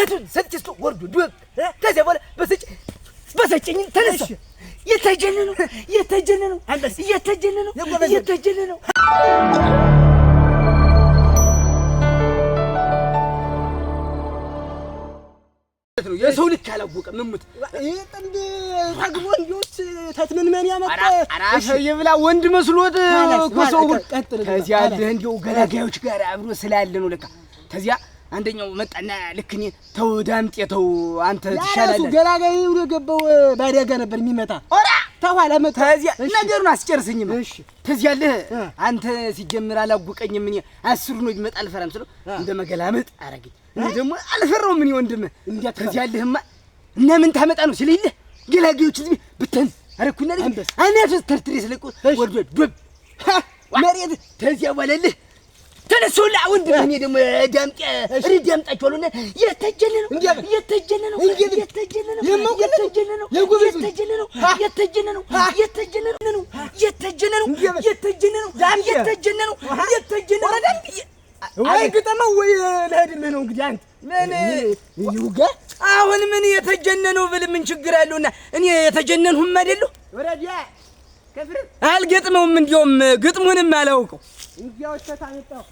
መሬቱን ሰጥቼ ወርዶ ዱብ ከዚያ በኋላ በሰጨኝ ተነሳ። የተጀነነው የሰው ልክ አላወቀም። ምሙት ጥንድ ታግቦ እንዲውስ ተትመንመን ያመጣ አራፈ ይብላ ወንድ መስሎት ኮሰው ከዚያ አለ እንዲው ገላጋዮች ጋር አብሮ ስላለ ነው ለካ። ከዚያ አንደኛው መጣና ልክኔ ተው ዳምጤ ተው አንተ ትሻላለህ። እሱ ገላጋይ ነው የገባው ባዳጋ ነበር የሚመጣ ኦራ ተኋላ መጣ። ከዚያ ነገሩን አስጨርስኝም። እሺ ከዚያ አለ አንተ ሲጀምር አላወቀኝም። እኔ 10 ነው ቢመጣ አልፈራም ስለው እንደ መገላመጥ አረገኝ። እኔ ደግሞ አልፈራውም። ምን ወንድም እንዴ ከዚያ አለህማ እና ምን ታመጣ ነው ሲልህ ገላጋዮች እዚህ ብተን አረኩና አናቱ ተርትሬ ስለቆ ወርዶ ዱብ መሬት ከዚያ በለልህ ተነሱላ ወንድም። እኔ ደግሞ ዳምጤ ሪድ ያምጣቸዋልና የተጀነነው ወይ ግጠመው ወይ ለህድምህ ነው እንግዲህ አንተ ምን ይውጋ አሁን ምን የተጀነነው ብል ምን ችግር አለውና እኔ የተጀነንሁም አይደለሁ ወረዲያ ከፍር አልገጥመውም። እንዲያውም ግጥሙንም አላውቀው እንዲያው ተታመጣው